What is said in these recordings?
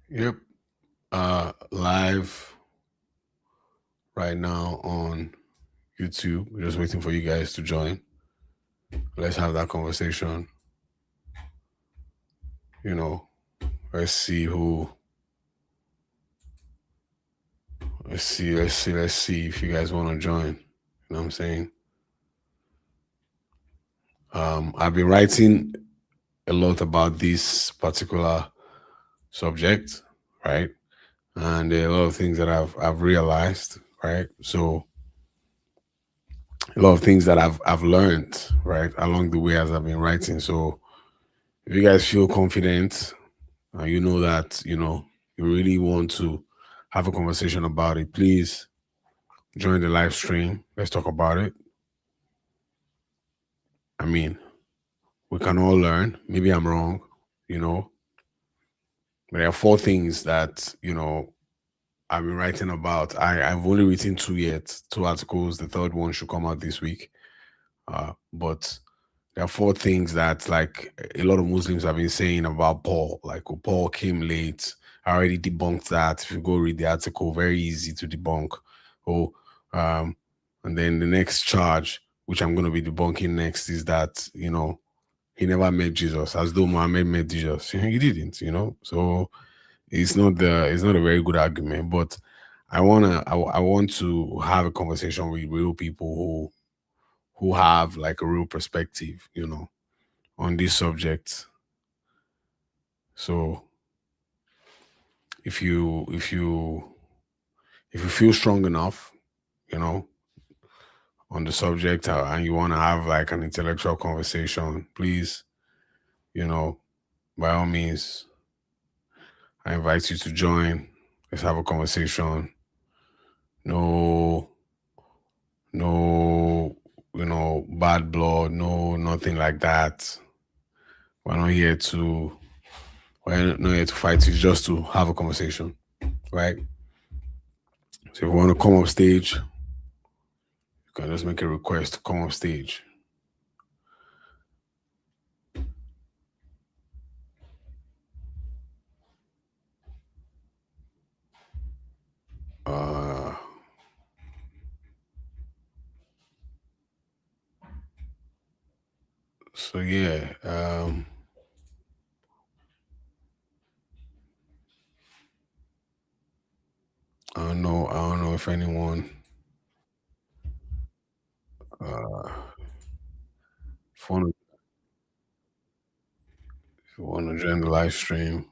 Yep. Live right now on YouTube. We're just waiting for you guys to join. Let's have that conversation. You know, let's see who. Let's see if you guys want to join. You know what I'm saying? I've been writing a lot about this particular subject, right? And there are a lot of things that I've realized, right? So a lot of things that I've learned, right, along the way as I've been writing. So if you guys feel confident, you know that you really want to have a conversation about it, please join the live stream. Let's talk about it. I mean, we can all learn. Maybe I'm wrong, you know. But there are four things that I've been writing about. I've only written two yet, two articles. The third one should come out this week. But there are four things that like a lot of Muslims have been saying about Paul. Like, oh, Paul came late. I already debunked that. If you go read the article, very easy to debunk. Oh, um, and then the next charge, which I'm going to be debunking next, is that he never met Jesus, as though Muhammad met Jesus. He didn't. So it's not a very good argument. But I want to have a conversation with real people who have like a real perspective, on this subject. So if you if you if you feel strong enough, you know, on the subject, and you want to have like an intellectual conversation, please, you know, by all means, I invite you to join. Let's have a conversation. No, no, bad blood, no, nothing like that. We're not here to we're not here to fight. It's just to have a conversation, right? So if you want to come up stage, you can just make a request to come up stage. Uh, so yeah, I don't know if anyone, uh, if you want to join the live stream,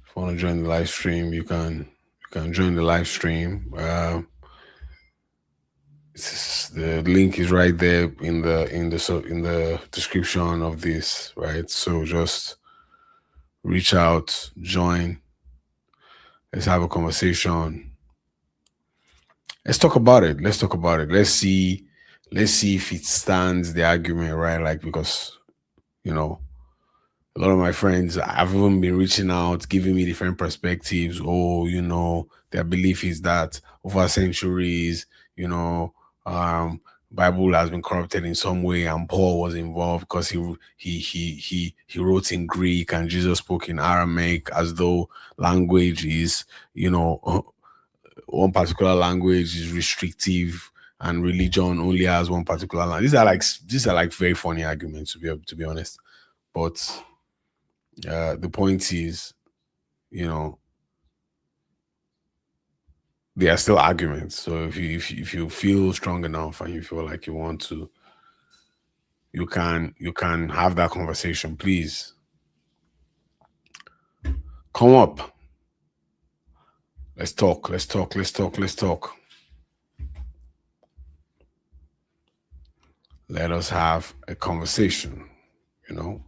if you want to join the live stream, you can join the live stream. The link is right there in the description of this, right? So just reach out, join. Let's have a conversation. Let's talk about it. Let's talk about it. Let's see if it stands the argument, right? Like, because you know a lot of my friends have even been reaching out, giving me different perspectives. Oh, their belief is that over centuries, you know, Bible has been corrupted in some way, and Paul was involved because he wrote in Greek and Jesus spoke in Aramaic, as though language is, one particular language is restrictive and religion only has one particular language. These are like very funny arguments, to be honest. But the point is, you know, they are still arguments. So if you feel strong enough and you feel like you want to, you can have that conversation. Please come up. Let's talk. Let's talk. Let's talk. Let's talk. Let us have a conversation. You know.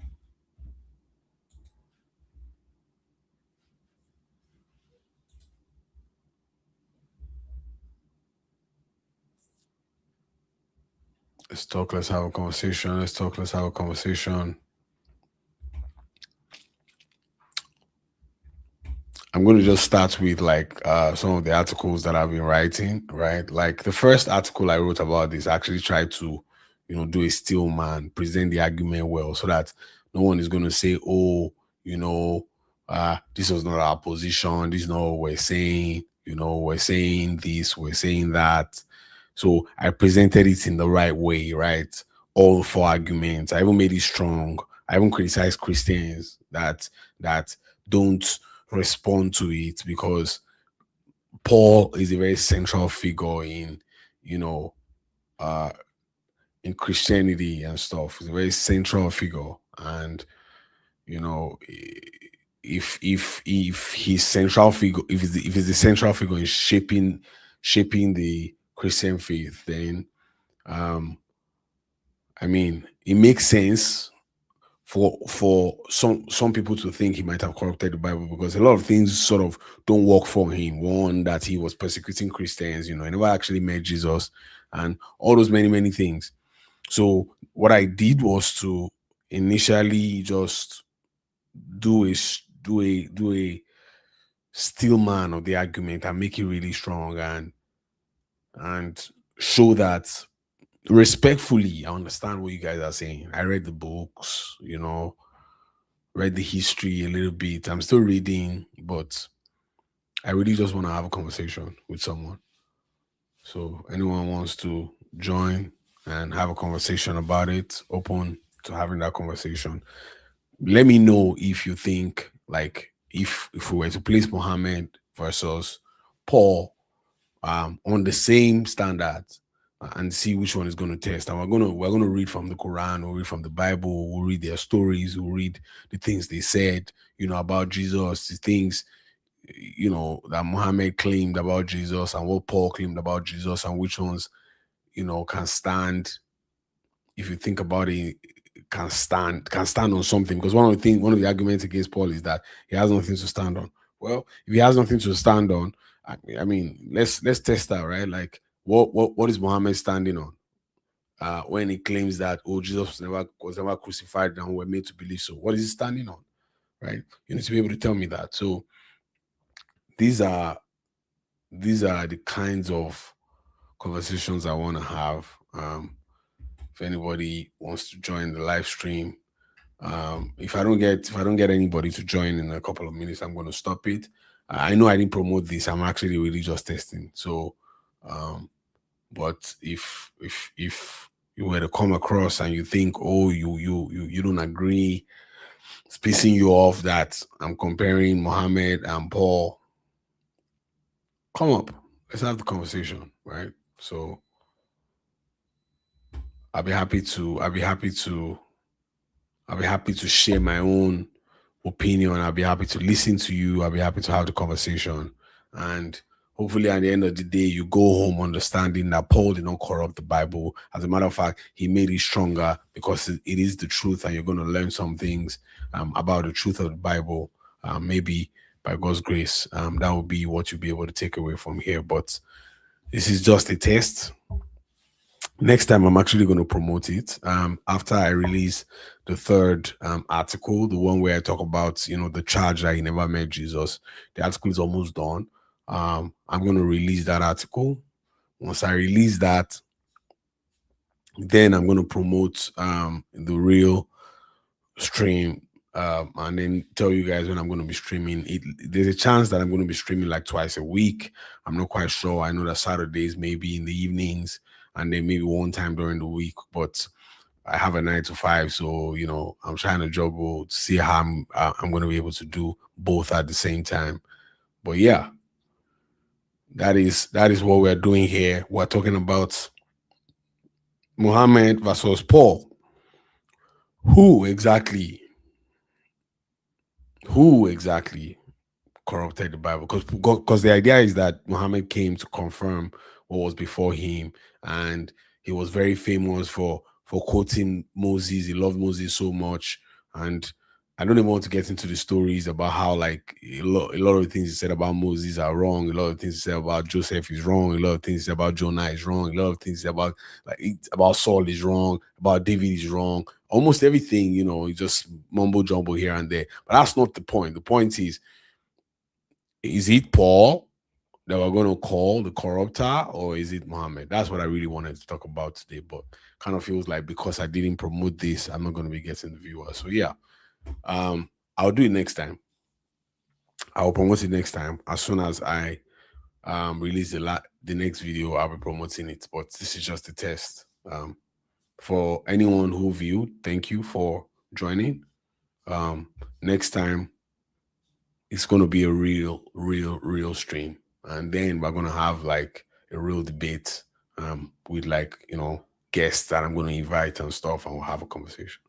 Let's talk. Let's have a conversation. Let's talk. Let's have a conversation. I'm going to just start with like some of the articles that I've been writing, right? Like the first article I wrote about this, I actually tried to, do a steel man, present the argument well, so that no one is going to say, oh, you know, this was not our position, this is not what we're saying, we're saying this, we're saying that. So I presented it in the right way, right? All four arguments. I even made it strong. I even criticized Christians that don't respond to it, because Paul is a very central figure you know, uh, in Christianity and stuff. He's a very central figure, and you know, if his central figure, if it's the central figure in shaping the Christian faith, then um, I mean, it makes sense for some people to think he might have corrupted the Bible, because a lot of things sort of don't work for him. One, that he was persecuting Christians, he never actually met Jesus, and all those many things. So what I did was to initially just do a steel man of the argument and make it really strong, and show that respectfully I understand what you guys are saying. I read the books, read the history a little bit. I'm still reading, but I really just want to have a conversation with someone. So anyone wants to join and have a conversation about it, open to having that conversation. Let me know if you think, like, if we were to place Muhammad versus Paul on the same standard, and see which one is going to test. And we're gonna read from the Quran, we'll read from the Bible, we'll read their stories, we'll read the things they said, about Jesus, the things that Muhammad claimed about Jesus and what Paul claimed about Jesus, and which ones can stand, if you think about it, can stand on something. Because one of the arguments against Paul is that he has nothing to stand on. Well, if he has nothing to stand on, I mean, let's test that, right? Like, what is Muhammad standing on? When he claims that, oh, Jesus was never crucified and we're made to believe so. What is he standing on? Right? You need to be able to tell me that. So these are these are the kinds of conversations I want to have. If anybody wants to join the live stream, if I don't get anybody to join in a couple of minutes, I'm going to stop it. I know I didn't promote this. I'm actually really just testing. So, but if you were to come across and you think, oh, you don't agree, it's pissing you off that I'm comparing Mohammed and Paul, come up. Let's have the conversation, right? So I'll be happy to. I'll be happy to. I'll be happy to share my own opinion. I'll be happy to listen to you. I'll be happy to have the conversation. And hopefully, at the end of the day, you go home understanding that Paul did not corrupt the Bible. As a matter of fact, he made it stronger because it is the truth, and you're going to learn some things about the truth of the Bible. Maybe by God's grace, that will be what you'll be able to take away from here. But this is just a test. Next time I'm actually going to promote it after I release the third article, the one where I talk about the charge that he never met Jesus. The article is almost done. I'm going to release that article. Once I release that, then I'm going to promote the real stream, and then tell you guys when I'm going to be streaming. There's a chance that I'm going to be streaming like twice a week. I'm not quite sure. I know that Saturdays maybe in the evenings, and then maybe one time during the week. But I have a 9 to 5, so I'm trying to juggle to see how I'm going to be able to do both at the same time. But yeah, that is what we're doing here. We're talking about Muhammad versus Paul. Who exactly? Who exactly corrupted the Bible? Because the idea is that Muhammad came to confirm what was before him, and he was very famous for quoting Moses. He loved Moses so much, and I don't even want to get into the stories about how, like, a lot of the things he said about Moses are wrong. A lot of things he said about Joseph is wrong. A lot of things he said about Jonah is wrong. A lot of things he said about Saul is wrong. About David is wrong. Almost everything, he just mumble jumble here and there. But that's not the point. The point is it Paul that we're going to call the corrupter, or is it Muhammad? That's what I really wanted to talk about today. But kind of feels like because I didn't promote this, I'm not going to be getting the viewers. So yeah, I'll do it next time. I'll promote it next time. As soon as I release the next video, I'll be promoting it. But this is just a test. For anyone who viewed, thank you for joining. Next time, it's going to be a real stream. And then we're going to have like a real debate with like, guests that I'm going to invite and stuff, and we'll have a conversation.